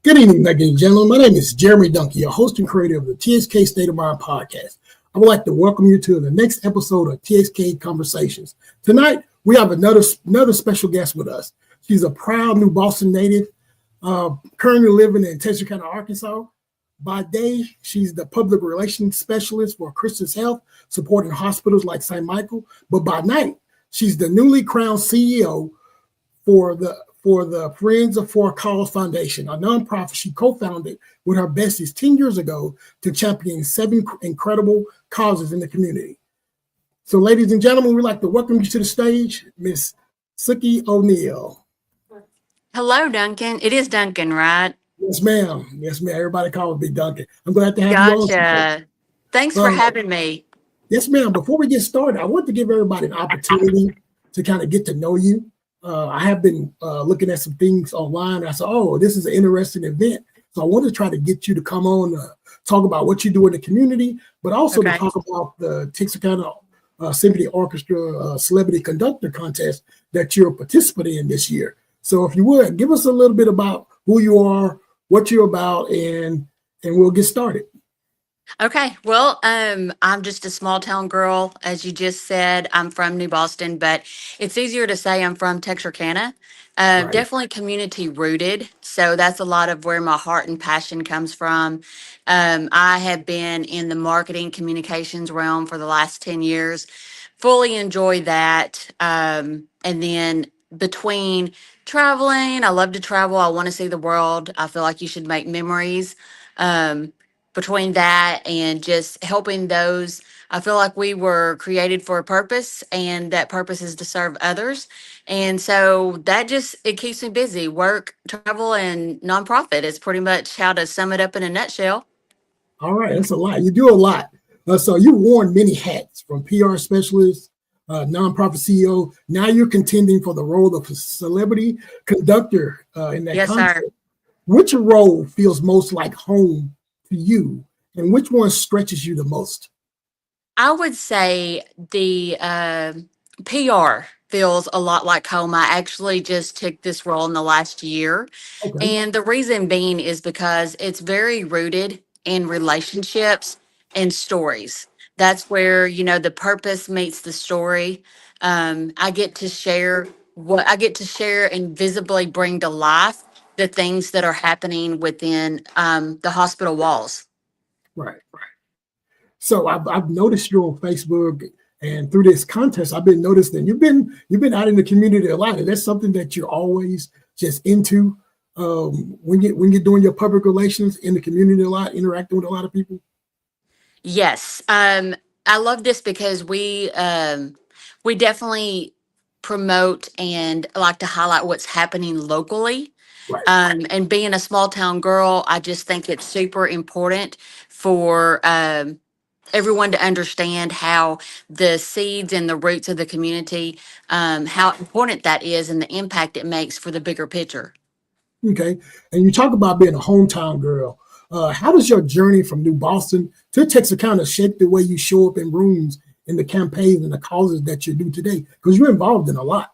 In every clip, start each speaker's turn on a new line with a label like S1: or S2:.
S1: Good evening, ladies and gentlemen. My name is Jeremy Duncan, your host and creator of the TXK State of Mind podcast. I would like to welcome you to the next episode of TXK Conversations. Tonight, we have another special guest with us. She's a proud New Boston native, currently living in Texarkana, Arkansas. By day, she's the public relations specialist for Christian's Health, supporting hospitals like St. Michael. But by night, she's the newly crowned CEO for the Friends of For a Cause Foundation, a nonprofit she co-founded with her besties 10 years ago to champion 7 incredible causes in the community. So, ladies and gentlemen, we'd like to welcome you to the stage, Miss Suki O'Neill.
S2: Hello, Duncan. It is Duncan, right?
S1: Yes, ma'am. Yes, ma'am. Everybody calls me Duncan. I'm glad to have you on today.
S2: Gotcha. Thanks for having me.
S1: Yes, ma'am. Before we get started, I want to give everybody an opportunity to kind of get to know you. I have been looking at some things online. And I said, oh, this is an interesting event. So I want to try to get you to come on, talk about what you do in the community, but also to talk about the Texarkana Symphony Orchestra Celebrity Conductor Contest that you're participating in this year. So if you would, give us a little bit about who you are, what you're about, and we'll get started.
S2: Okay. Well, I'm just a small town girl. As you just said, I'm from New Boston, but it's easier to say I'm from Texarkana.
S1: Right.
S2: Definitely community rooted. So that's a lot of where my heart and passion comes from. I have been in the marketing communications realm for the last 10 years. Fully enjoy that. And then between traveling, I love to travel. I want to see the world. I feel like you should make memories. Between that and just helping those, I feel like we were created for a purpose, and that purpose is to serve others. And so that just, it keeps me busy. Work, travel, and nonprofit is pretty much how to sum it up in a nutshell.
S1: All right, that's a lot. You do a lot. So you've worn many hats, from PR specialist, nonprofit CEO. Now you're contending for the role of a celebrity conductor in that
S2: Yes,
S1: contest.
S2: sir.
S1: Which role feels most like home to you, and which one stretches you the most?
S2: I would say the PR feels a lot like home. I actually just took this role in the last year.
S1: Okay.
S2: And the reason being is because it's very rooted in relationships and stories. That's where, the purpose meets the story. I get to share and visibly bring to life the things that are happening within the hospital walls.
S1: Right. So I've noticed you on Facebook, and through this contest, I've been noticing you've been out in the community a lot. And that's something that you're always just into when you're doing your public relations in the community a lot, interacting with a lot of people.
S2: Yes. I love this because we definitely promote and like to highlight what's happening locally.
S1: Right.
S2: And being a small town girl, I just think it's super important for everyone to understand how the seeds and the roots of the community, how important that is and the impact it makes for the bigger picture.
S1: Okay. And you talk about being a hometown girl. How does your journey from New Boston to Texarkana shape the way you show up in rooms, in the campaigns and the causes that you do today? Because you're involved in a lot.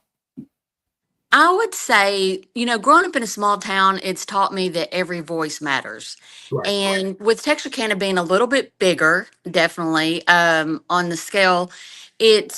S2: I would say, growing up in a small town, it's taught me that every voice matters.
S1: Right.
S2: And with Texarkana being a little bit bigger, definitely, on the scale, it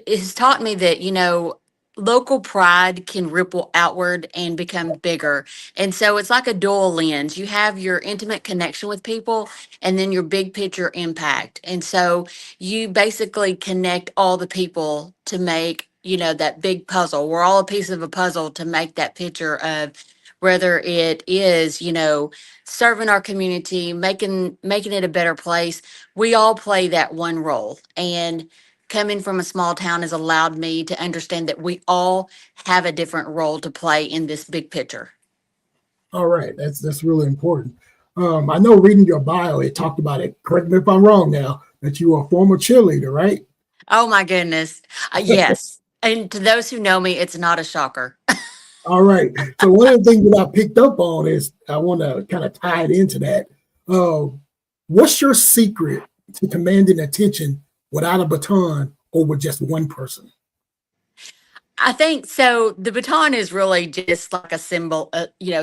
S2: has taught me that, local pride can ripple outward and become bigger. And so it's like a dual lens. You have your intimate connection with people and then your big picture impact. And so you basically connect all the people to make, that big puzzle. We're all a piece of a puzzle to make that picture of whether it is, serving our community, making it a better place. We all play that one role. And coming from a small town has allowed me to understand that we all have a different role to play in this big picture.
S1: All right. That's really important. I know reading your bio, it talked about it. Correct me if I'm wrong now, that you are a former cheerleader, right?
S2: Oh my goodness. Yes. And to those who know me, it's not a shocker.
S1: All right. So one of the things that I picked up on is I want to kind of tie it into that. What's your secret to commanding attention without a baton or with just one person?
S2: I think so. The baton is really just like a symbol,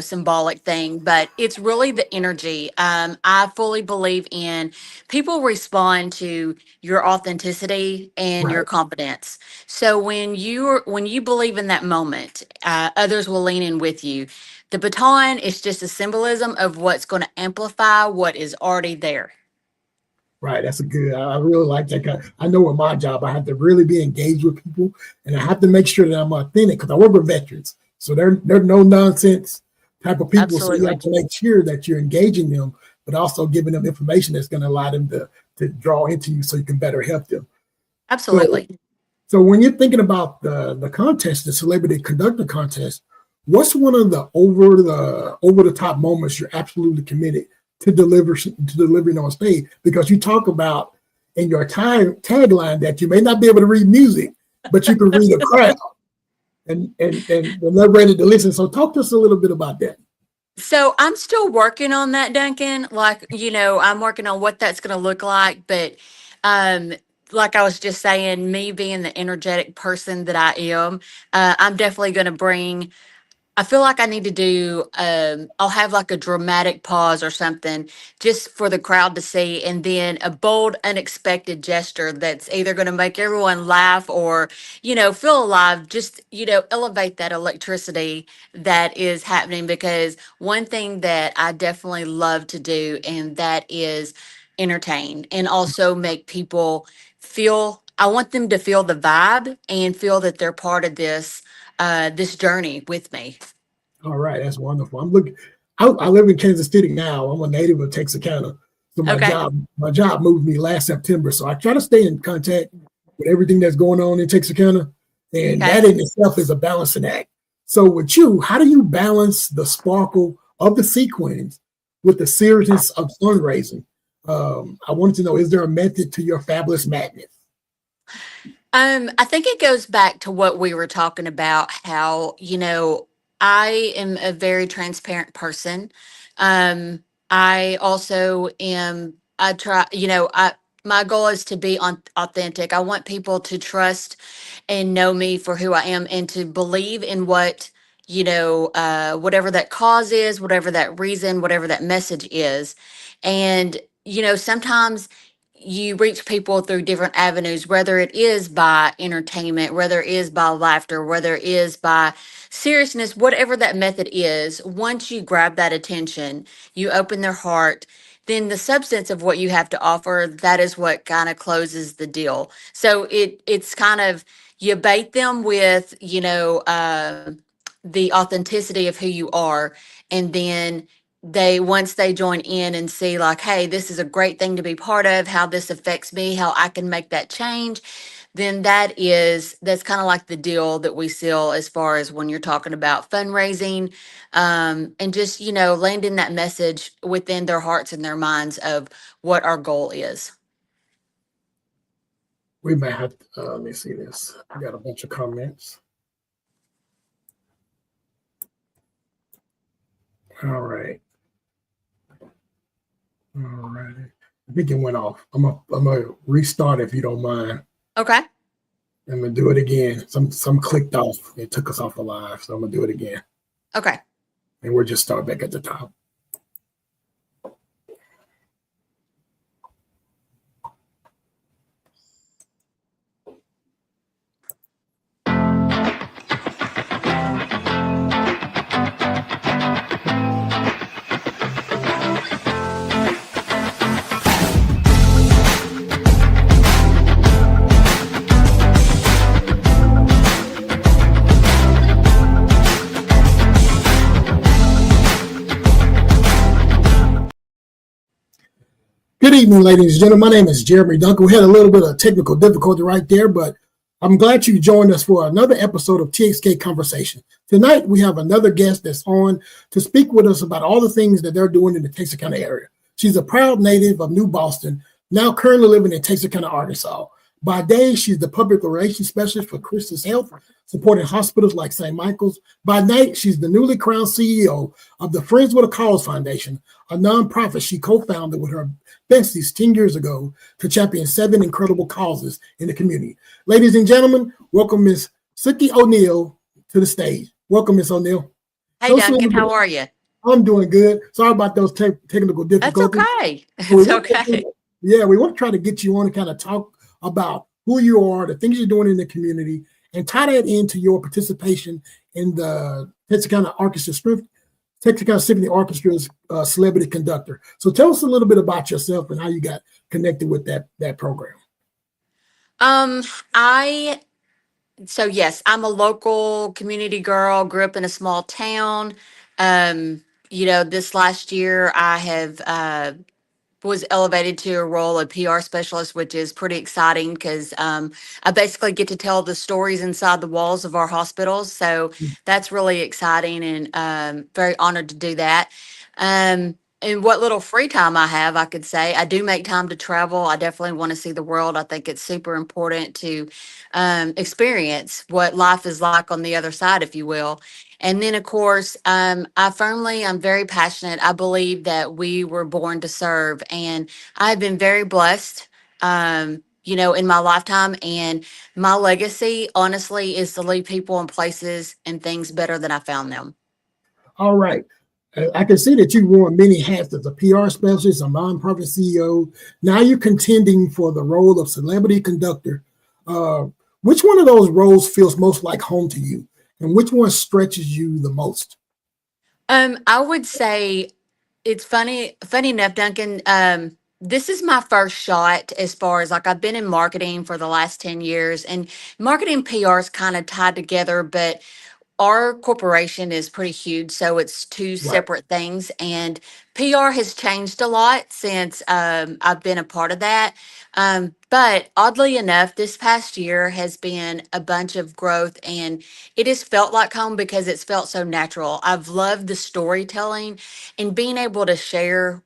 S2: symbolic thing, but it's really the energy. I fully believe in people respond to your authenticity and your
S1: Right.
S2: confidence. So when you believe in that moment, others will lean in with you. The baton is just a symbolism of what's going to amplify what is already there.
S1: Right. That's a good. I really like that. I know with my job, I have to really be engaged with people, and I have to make sure that I'm authentic because I work with veterans. So they're no nonsense type of people. So you have
S2: Absolutely,
S1: to make sure that you're engaging them, but also giving them information that's going to allow them to draw into you, so you can better help them. So
S2: absolutely.
S1: so when you're thinking about the contest, the celebrity conductor contest, what's one of the over the top moments you're absolutely committed to delivering on stage? Because you talk about in your tagline that you may not be able to read music, but you can read a crowd, and they're ready to listen. So talk to us a little bit about that.
S2: So I'm still working on that, Duncan. Like, I'm working on what that's going to look like. But um, like I was just saying, me being the energetic person that I am, I'm definitely going to bring I feel like I need to do, I'll have like a dramatic pause or something just for the crowd to see, and then a bold, unexpected gesture that's either going to make everyone laugh or, feel alive, just, elevate that electricity that is happening. Because one thing that I definitely love to do, and that is entertain and also make people I want them to feel the vibe and feel that they're part of this journey with me.
S1: All right, that's wonderful. I'm looking. I live in Kansas City now. I'm a native of Texarkana, so my
S2: Okay.
S1: job my job moved me last September. So I try to stay in contact with everything that's going on in Texarkana, and
S2: Okay.
S1: that in itself is a balancing act. So with you, how do you balance the sparkle of the sequence with the seriousness of fundraising? I wanted to know: is there a method to your fabulous madness?
S2: I think it goes back to what we were talking about, how, I am a very transparent person. I also I try, my goal is to be authentic. I want people to trust and know me for who I am and to believe in whatever that cause is, whatever that reason, whatever that message is. And, sometimes you reach people through different avenues, whether it is by entertainment, whether it is by laughter, whether it is by seriousness, whatever that method is. Once you grab that attention, you open their heart, then the substance of what you have to offer, that is what kind of closes the deal. So it's kind of, you bait them with, the authenticity of who you are, and then once they join in and see like, hey, this is a great thing to be part of, how this affects me, how I can make that change, then that's kind of like the deal that we seal as far as when you're talking about fundraising, and just landing that message within their hearts and their minds of what our goal is.
S1: We might have. Let me see this. I got a bunch of comments. All right. All right. I think it went off. I'm gonna restart if you don't mind.
S2: Okay.
S1: I'm gonna do it again. Some clicked off. It took us off the live, so I'm gonna do it again.
S2: Okay.
S1: And we'll just start back at the top. Good evening, ladies and gentlemen. My name is Jeremy Duncan. We had a little bit of technical difficulty right there, but I'm glad you joined us for another episode of TXK Conversation. Tonight, we have another guest that's on to speak with us about all the things that they're doing in the Texarkana area. She's a proud native of New Boston, now currently living in Texarkana, Arkansas. By day, she's the public relations specialist for Christus Health, supporting hospitals like St. Michael's. By night, she's the newly crowned CEO of the Friends with a Cause Foundation, a nonprofit she co-founded with her besties 10 years ago to champion 7 incredible causes in the community. Ladies and gentlemen, welcome Ms. Suki O'Neill to the stage. Welcome, Miss O'Neill.
S2: Hey
S1: Tell us a little
S2: Duncan,
S1: bit.
S2: how are you?
S1: I'm doing good. Sorry about those technical
S2: That's
S1: difficulties.
S2: okay.
S1: So we
S2: It's
S1: want
S2: okay.
S1: yeah, we want to try to get you on and kind of talk about who you are, the things you're doing in the community, and tie that into your participation in the Texarkana Texarkana Symphony Orchestra's celebrity conductor. So tell us a little bit about yourself and how you got connected with that program.
S2: Um, I so yes, I'm a local community girl, grew up in a small town. This last year I have was elevated to a role of PR specialist, which is pretty exciting because I basically get to tell the stories inside the walls of our hospitals. So that's really exciting and very honored to do that. And what little free time I have, I could say, I do make time to travel. I definitely want to see the world. I think it's super important to experience what life is like on the other side, if you will. And then, of course, I'm very passionate. I believe that we were born to serve, and I've been very blessed, in my lifetime. And my legacy, honestly, is to leave people and places and things better than I found them.
S1: All right. I can see that you wore many hats as a PR specialist, a nonprofit CEO. Now you're contending for the role of celebrity conductor. Uh, which one of those roles feels most like home to you, and which one stretches you the most?
S2: I would say it's funny enough, Duncan. This is my first shot as far as like I've been in marketing for the last 10 years, and marketing and PR is kind of tied together, but our corporation is pretty huge, so it's two
S1: Right.
S2: separate things. And PR has changed a lot since I've been a part of that. But oddly enough, this past year has been a bunch of growth, and it has felt like home because it's felt so natural. I've loved the storytelling and being able to share.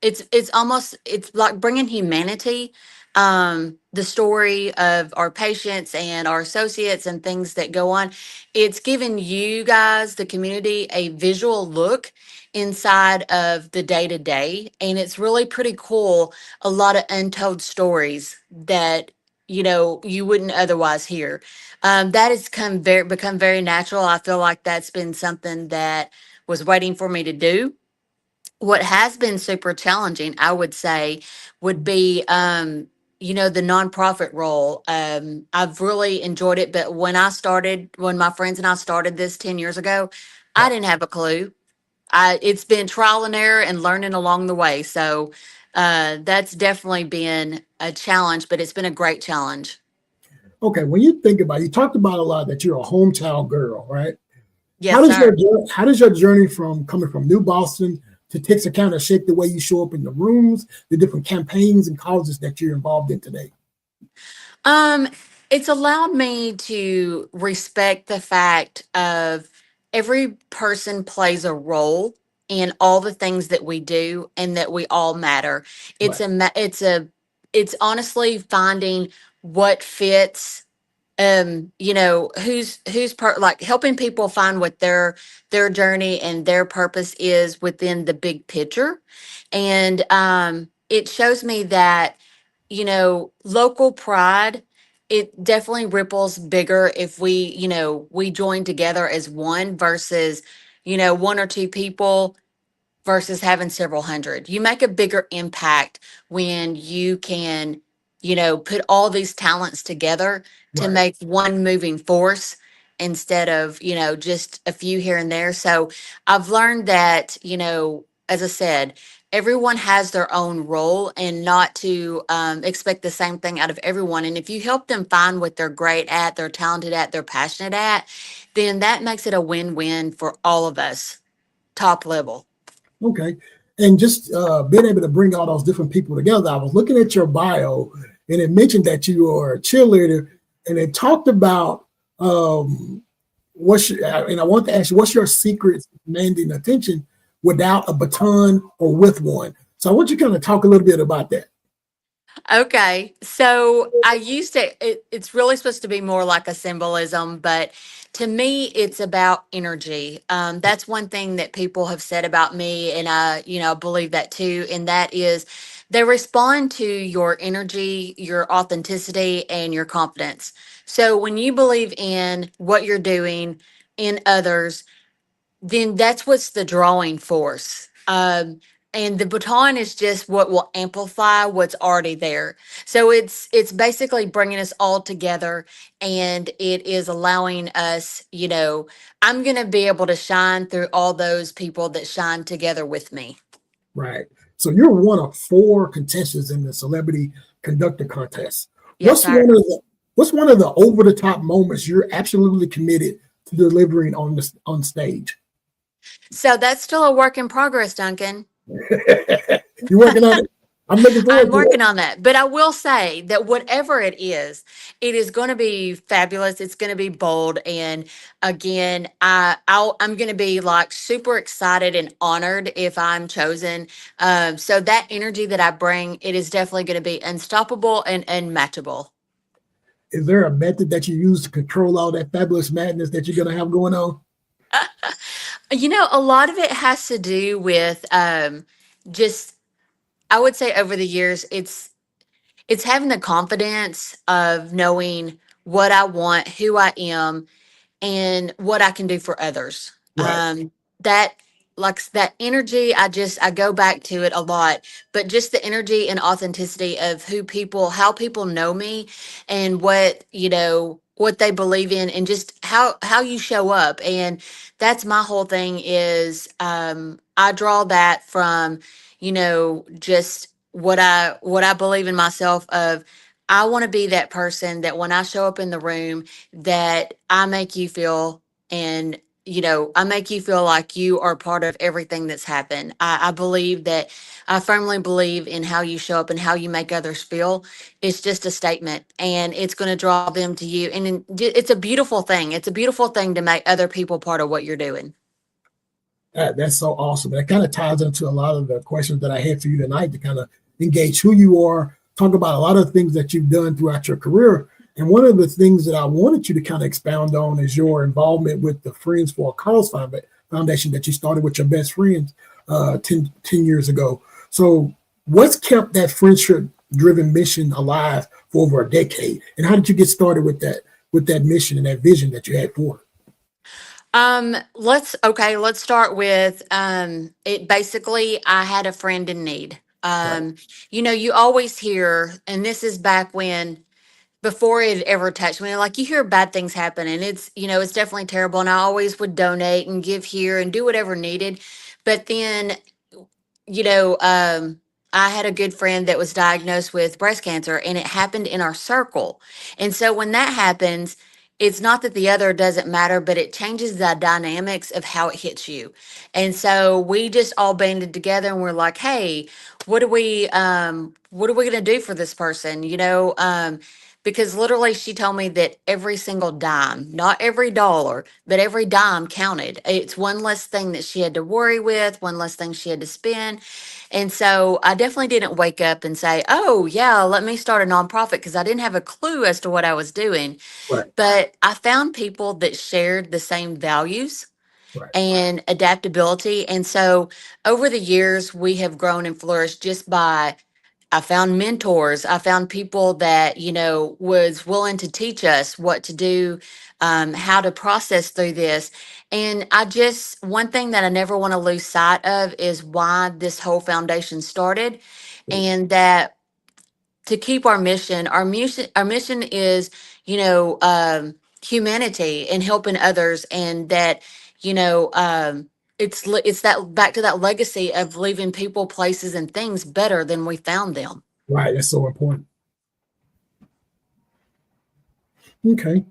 S2: It's like bringing humanity, the story of our patients and our associates and things that go on. It's given you guys, the community, a visual look inside of the day to day. And it's really pretty cool. A lot of untold stories that, you wouldn't otherwise hear. That has become very natural. I feel like that's been something that was waiting for me to do. What has been super challenging, I would say, would be the nonprofit role. I've really enjoyed it, but when my friends and I started this 10 years ago, I
S1: Right.
S2: didn't have a clue. It's been trial and error and learning along the way. So that's definitely been a challenge, but it's been a great challenge.
S1: Okay. When you think about it, you talked about a lot that you're a hometown girl, right? How
S2: Yes,
S1: does
S2: sir.
S1: your journey from coming from New Boston to Texarkana shape the way you show up in the rooms, the different campaigns and causes that you're involved in today?
S2: Um, it's allowed me to respect the fact of every person plays a role in all the things that we do and that we all matter. It's
S1: Right.
S2: a ma- it's honestly finding what fits, like helping people find what their journey and their purpose is within the big picture. And it shows me that, local pride, it definitely ripples bigger if we join together as one versus, one or two people versus having several hundred. You make a bigger impact when you can, put all these talents together to
S1: Right.
S2: make one moving force instead of, just a few here and there. So I've learned that, as I said, everyone has their own role and not to expect the same thing out of everyone. And if you help them find what they're great at, they're talented at, they're passionate at, then that makes it a win-win for all of us, top level.
S1: Okay. And just being able to bring all those different people together, I was looking at your bio and it mentioned that you are a cheerleader and it talked about and I want to ask you, what's your secret to commanding attention without a baton or with one? So I want you to kind of talk a little bit about that.
S2: Okay, so it's really supposed to be more like a symbolism, but to me, it's about energy. That's one thing that people have said about me, and I believe that too. And that is They respond to your energy, your authenticity, and your confidence. So when you believe in what you're doing in others, then that's what's the drawing force. And the baton is just what will amplify what's already there. So it's basically bringing us all together, and it is allowing us, I'm going to be able to shine through all those people that shine together with me.
S1: Right. So you're one of four contestants in the celebrity conductor contest.
S2: Yes,
S1: What's
S2: sir.
S1: one of the what's one of the over the top moments you're absolutely committed to delivering on stage?
S2: So that's still a work in progress, Duncan.
S1: You're working on it. I'm looking
S2: I'm
S1: forward to it.
S2: working on that. But I will say that whatever it is going to be fabulous. It's going to be bold. And again, I'm going to be like super excited and honored if I'm chosen. So that energy that I bring, it is definitely going to be unstoppable and unmatchable.
S1: Is there a method that you use to control all that fabulous madness that you're gonna have going on?
S2: A lot of it has to do with just, I would say over the years, it's having the confidence of knowing what I want, who I am, and what I can do for others.
S1: Right.
S2: That like that energy, I go back to it a lot, but just the energy and authenticity of how people know me, and what they believe in, and just how you show up. And that's my whole thing is I draw that from, just what I believe in myself of I want to be that person that when I show up in the room that I make you feel, and I make you feel like you are part of everything that's happened. I believe that I firmly believe in how you show up and how you make others feel. It's just a statement, and it's going to draw them to you. And it's a beautiful thing. It's a beautiful thing to make other people part of what you're doing.
S1: That's so awesome. That kind of ties into a lot of the questions that I had for you tonight to kind of engage who you are, talk about a lot of things that you've done throughout your career. And one of the things that I wanted you to kind of expound on is your involvement with the Friends for a Cause Foundation that you started with your best friends 10 years ago. So, what's kept that friendship driven mission alive for over a decade? And how did you get started with that mission and that vision that you had for it?
S2: Let's start with it basically I had a friend in need.
S1: Right.
S2: You always hear, and this is back when before it ever touched me, like you hear bad things happen, and it's definitely terrible. And I always would donate and give here and do whatever needed. But then you know, um, I had a good friend that was diagnosed with breast cancer, and it happened in our circle. And so when that happens, it's not that the other doesn't matter, but it changes the dynamics of how it hits you. And so we just all banded together, and we're like, hey, what are we gonna do for this person? Because literally she told me that every single dime, not every dollar, but every dime counted. It's one less thing that she had to worry with, one less thing she had to spend. And so I definitely didn't wake up and say, oh, yeah, let me start a nonprofit, because I didn't have a clue as to what I was doing.
S1: Right.
S2: But I found people that shared the same values
S1: Right.
S2: and adaptability. And so over the years, we have grown and flourished just by I found mentors. I found people that, was willing to teach us what to do, how to process through this. And one thing that I never want to lose sight of is why this whole foundation started, and that to keep our mission is, humanity and helping others. And that, you know, um, it's that back to that legacy of leaving people, places, and things better than we found them.
S1: Right. That's so important. Okay.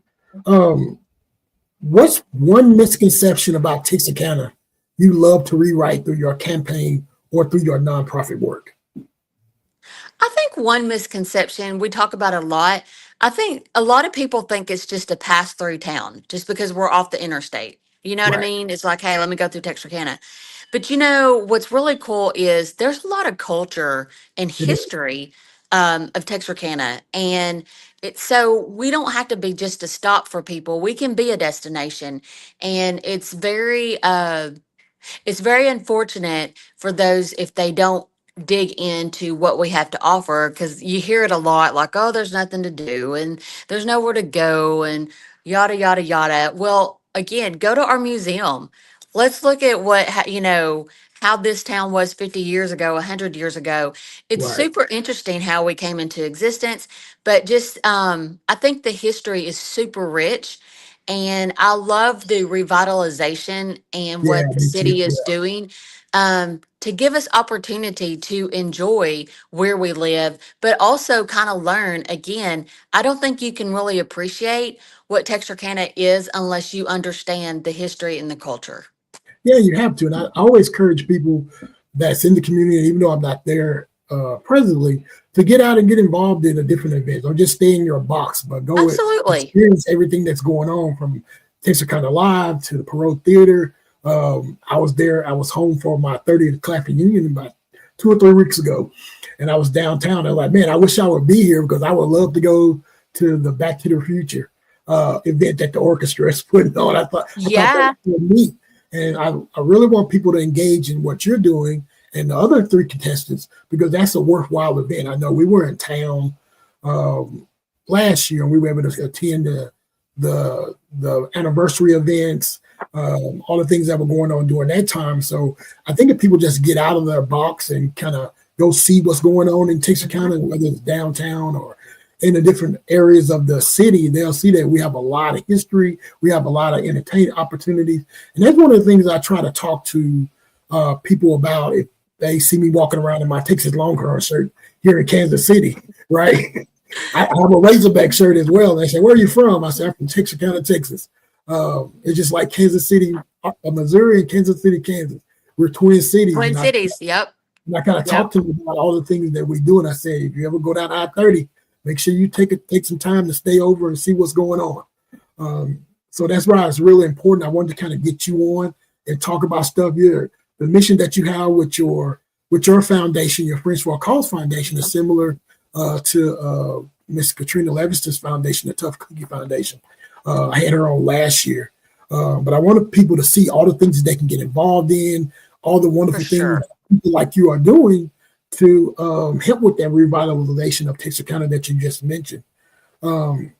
S1: Um, what's one misconception about Texarkana you love to rewrite through your campaign or through your nonprofit work?
S2: I think one misconception we talk about a lot. I think a lot of people think it's just a pass through town just because we're off the interstate. You know what I
S1: Right.
S2: mean? It's like, hey, let me go through Texarkana. But what's really cool is there's a lot of culture and
S1: It is.
S2: history of Texarkana. And so we don't have to be just a stop for people. We can be a destination. And it's very unfortunate for those if they don't. dig into what we have to offer, because you hear it a lot like, oh, there's nothing to do and there's nowhere to go and yada yada yada. Well, again, go to our museum. Let's look at how this town was 50 years ago, 100 years ago. It's
S1: Right.
S2: super interesting how we came into existence, but just I think the history is super rich, and I love the revitalization and
S1: Yeah,
S2: what the
S1: me too.
S2: city is
S1: Yeah.
S2: doing, to give us opportunity to enjoy where we live, but also kind of learn. Again, I don't think you can really appreciate what Texarkana is unless you understand the history and the culture.
S1: Yeah, you have to. And I always encourage people that's in the community, even though I'm not there presently, to get out and get involved in a different event. Don't just stay in your box, but go
S2: Absolutely.
S1: experience everything that's going on from Texarkana Live to the Parole Theater. I was there. I was home for my 30th class reunion about 2 or 3 weeks ago. And I was downtown. I was like, man, I wish I would be here because I would love to go to the Back to the Future event that the orchestra is putting on. I thought that
S2: Yeah.
S1: was so neat. And I really want people to engage in what you're doing and the other three contestants because that's a worthwhile event. I know we were in town um, last year and we were able to attend the anniversary events, all the things that were going on during that time. So I think if people just get out of their box and kind of go see what's going on in Texarkana, whether it's downtown or in the different areas of the city, they'll see that we have a lot of history. We have a lot of entertainment opportunities. And that's one of the things I try to talk to people about if they see me walking around in my Texas Longhorn shirt here in Kansas City, right? I have a Razorback shirt as well. They say, where are you from? I say, I'm from Texarkana, Texas. It's just like Kansas City, Missouri, and Kansas City, Kansas. We're twin cities.
S2: Twin Cities. Yep.
S1: And I kind of
S2: Yep.
S1: talk to them about all the things that we do. And I say, if you ever go down I-30, make sure you take some time to stay over and see what's going on. So that's why it's really important. I wanted to kind of get you on and talk about stuff. The mission that you have with your foundation, your Friends for a Cause Foundation, is similar to Miss Katrina Levingston's foundation, the Tough Cookie Foundation. I had her on last year, but I wanted people to see all the things that they can get involved in, all the
S2: For
S1: wonderful things
S2: sure.
S1: that people like you are doing to help with that revitalization of Texarkana that you just mentioned. Um,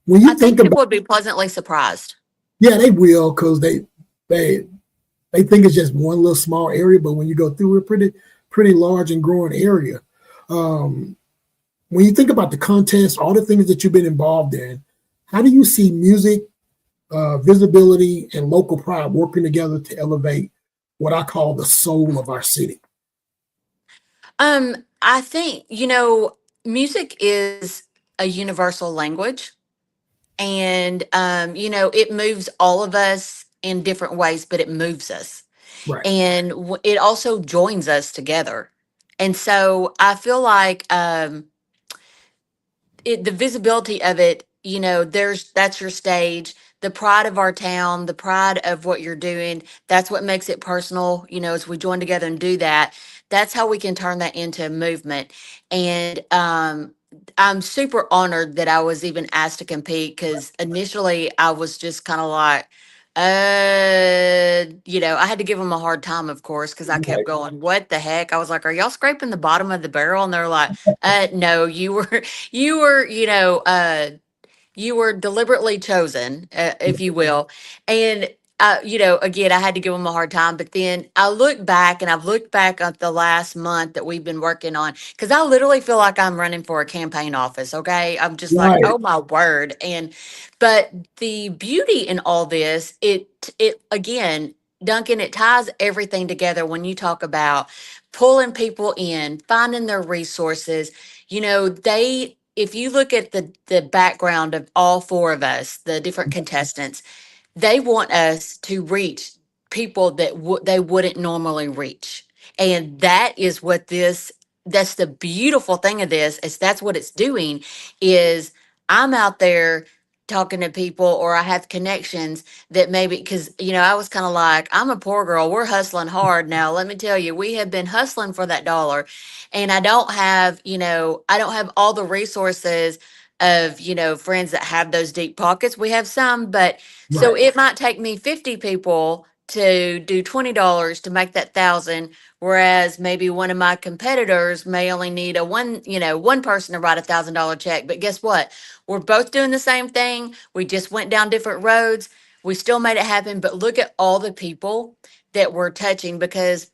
S1: when
S2: I
S1: you think
S2: think
S1: about,
S2: people would be pleasantly surprised.
S1: yeah, they will because they they think it's just one little small area, but when you go through a pretty large and growing area. Um, when you think about the contest, all the things that you've been involved in, how do you see music, visibility, and local pride working together to elevate what I call the soul of our city?
S2: I think, music is a universal language, and it moves all of us in different ways, but it moves us,
S1: Right,
S2: and it also joins us together. And so I feel like the visibility of it, that's your stage, the pride of our town, the pride of what you're doing. That's what makes it personal. As we join together and do that, that's how we can turn that into a movement. And I'm super honored that I was even asked to compete, because initially I was just kind of like, I had to give them a hard time, of course, because I kept
S1: right,
S2: going, what the heck? I was like, are y'all scraping the bottom of the barrel? And they're like, no, you were, you were deliberately chosen, if you will. And, again, I had to give them a hard time. But then I look back, and I've looked back at the last month that we've been working on, because I literally feel like I'm running for a campaign office. Okay. I'm just like,
S1: right,
S2: oh my word. But the beauty in all this, again, Duncan, it ties everything together when you talk about pulling people in, finding their resources. If you look at the background of all four of us, the different contestants, they want us to reach people that they wouldn't normally reach. And that's the beautiful thing of this, is that's what it's doing. Is I'm out there talking to people, or I have connections that maybe, because I was kind of like, I'm a poor girl, we're hustling hard. Now let me tell you, we have been hustling for that dollar, and I don't have all the resources of friends that have those deep pockets. We have some, but so
S1: right.
S2: it might take me 50 people to do $20 to make that thousand, whereas maybe one of my competitors may only need a one person to write $1,000 check. But guess what? We're both doing the same thing. We just went down different roads. We still made it happen. But look at all the people that we're touching, because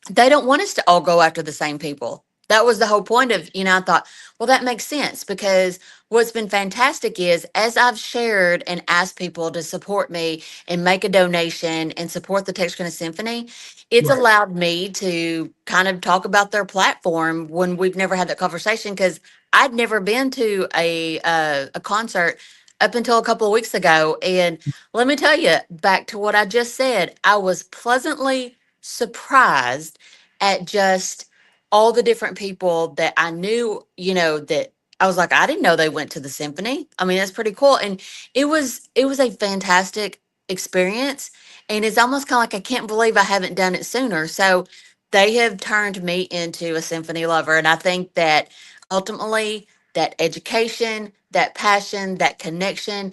S2: they don't want us to all go after the same people. That was the whole point of, I thought, well, that makes sense, because what's been fantastic is, as I've shared and asked people to support me and make a donation and support the Texarkana Symphony, it's
S1: Right.
S2: allowed me to kind of talk about their platform when we've never had that conversation, because I'd never been to a concert up until a couple of weeks ago. And let me tell you, back to what I just said, I was pleasantly surprised at just all the different people that I knew, that I was like, I didn't know they went to the symphony. I mean, that's pretty cool. And it was a fantastic experience. And it's almost kind of like, I can't believe I haven't done it sooner. So they have turned me into a symphony lover. And I think that ultimately, that education, that passion, that connection,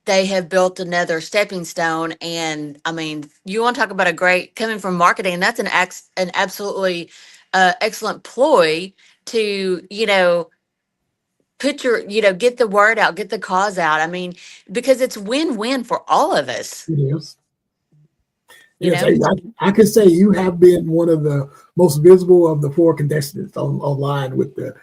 S2: they have built another stepping stone. And I mean, you want to talk about a great, coming from marketing, that's an absolutely excellent ploy to, put your, get the word out, get the cause out. I mean, because it's win-win for all of us,
S1: It is.
S2: you
S1: Yes,
S2: know?
S1: I can say you have been one of the most visible of the four contestants online with the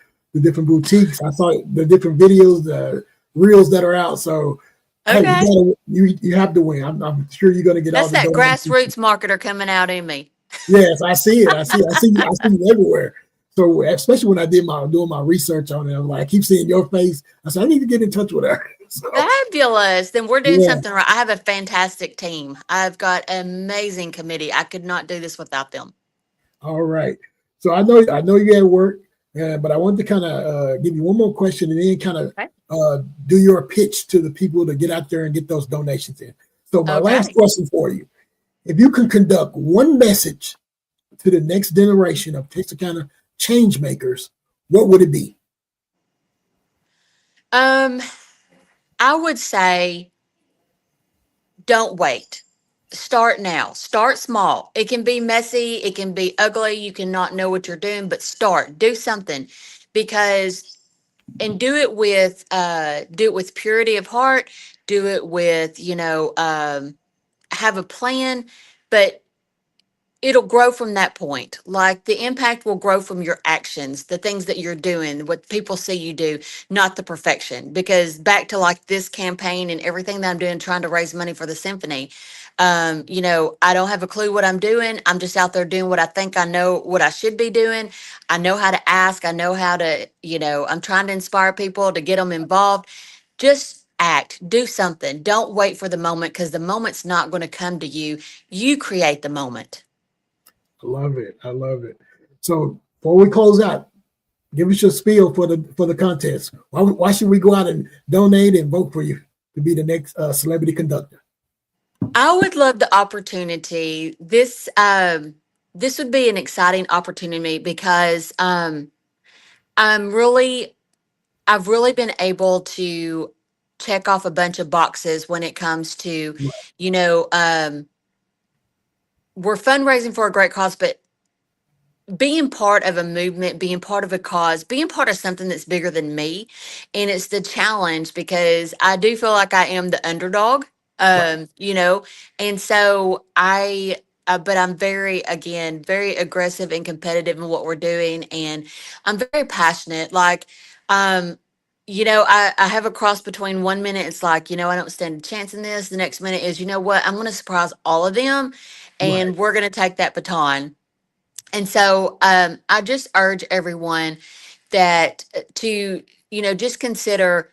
S1: different boutiques. I saw the different videos, the reels that are out. So, hey,
S2: Okay.
S1: you have to win. I'm sure you're going to get all
S2: That's
S1: the
S2: that
S1: donations.
S2: grassroots marketer coming out in me.
S1: Yes, I see it. I see it everywhere. So, especially when I did my doing my research on it, I'm like, I keep seeing your face. I said, I need to get in touch with her. So,
S2: Fabulous. Then we're doing
S1: yeah.
S2: something right. I have a fantastic team. I've got an amazing committee. I could not do this without them.
S1: All right. So I know you at work, but I wanted to kind of give you one more question and then kind of
S2: Okay.
S1: do your pitch to the people to get out there and get those donations in. So my last
S2: Okay.
S1: question for you: if you can conduct one message to the next generation of Texarkana change makers, what would it be?
S2: Um, I would say, don't wait. Start now. Start small. It can be messy, it can be ugly, you cannot know what you're doing, but start. Do something, because and do it with purity of heart, do it with, have a plan, but it'll grow from that point. Like, the impact will grow from your actions, the things that you're doing, what people see you do, not the perfection. Because back to like this campaign and everything that I'm doing, trying to raise money for the symphony, I don't have a clue what I'm doing. I'm just out there doing what I think I know what I should be doing. I know how to ask. I know how to, I'm trying to inspire people to get them involved. Just act, do something. Don't wait for the moment, because the moment's not going to come to you. You create the moment.
S1: I love it. I love it. So before we close out, give us your spiel for the contest. Why should we go out and donate and vote for you to be the next celebrity conductor?
S2: I would love the opportunity. This would be an exciting opportunity, because I'm really I've really been able to check off a bunch of boxes when it comes to, you know, um, we're fundraising for a great cause, but being part of a movement, being part of a cause, being part of something that's bigger than me. And it's the challenge, because I do feel like I am the underdog,
S1: Right.
S2: and so but I'm very, again, very aggressive and competitive in what we're doing. And I'm very passionate. Like, um, I have a cross between, one minute it's like, I don't stand a chance in this. The next minute is, you know what, I'm going to surprise all of them,
S1: Right.
S2: and we're going to take that baton. And so I just urge everyone that to, just consider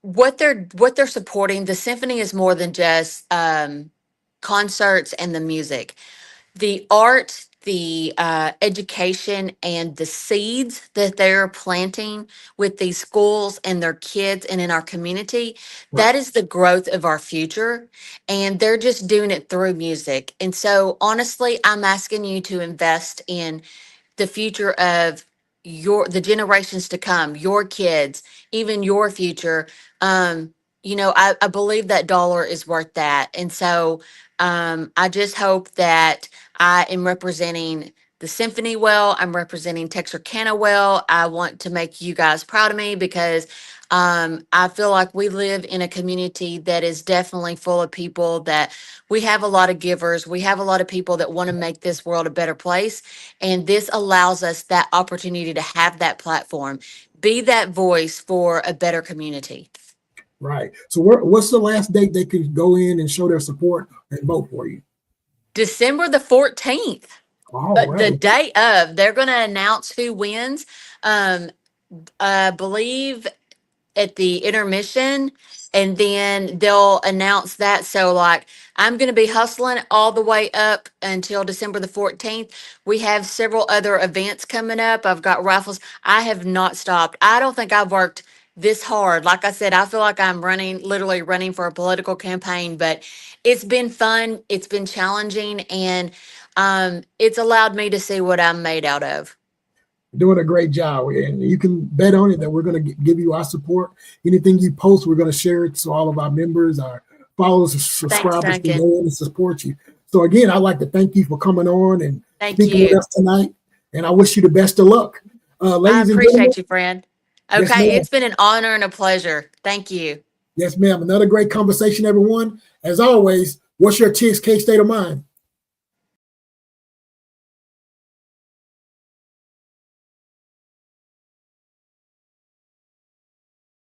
S2: what they're supporting. The symphony is more than just concerts and the music, the art, the education, and the seeds that they're planting with these schools and their kids and in our community.
S1: Right.
S2: That is the growth of our future. And they're just doing it through music. And so, honestly, I'm asking you to invest in the future of the generations to come, your kids, even your future. I believe that dollar is worth that. And so I just hope that I am representing the symphony well. I'm representing Texarkana well. I want to make you guys proud of me because I feel like we live in a community that is definitely full of people that we have a lot of givers. We have a lot of people that want to make this world a better place. And this allows us that opportunity to have that platform, be that voice for a better community.
S1: Right. So what's the last date they can go in and show their support and vote for you?
S2: December the 14th.
S1: All
S2: But the
S1: right.
S2: day of, they're going to announce who wins. Um, I believe at the intermission, and then they'll announce that. So, like, I'm going to be hustling all the way up until December the 14th. We have several other events coming up. I've got raffles. I have not stopped. I don't think I've worked this hard. Like I said, I feel like I'm running, literally running for a political campaign, but it's been fun. It's been challenging, and it's allowed me to see what I'm made out of.
S1: Doing a great job, and you can bet on it that we're going to give you our support. Anything you post, we're going to share it so all of our members, our followers,
S2: Thanks,
S1: subscribers can
S2: Duncan.
S1: go in and support you. So again, I'd like to thank you for coming on and
S2: Thank
S1: speaking with
S2: you.
S1: us tonight, and I wish you the best of luck.
S2: I
S1: Ladies and gentlemen,
S2: appreciate you, friend.
S1: yes,
S2: Okay,
S1: ma'am.
S2: it's been an honor and a pleasure. Thank you.
S1: Yes, ma'am. Another great conversation, everyone. As always, what's your TXK state of mind?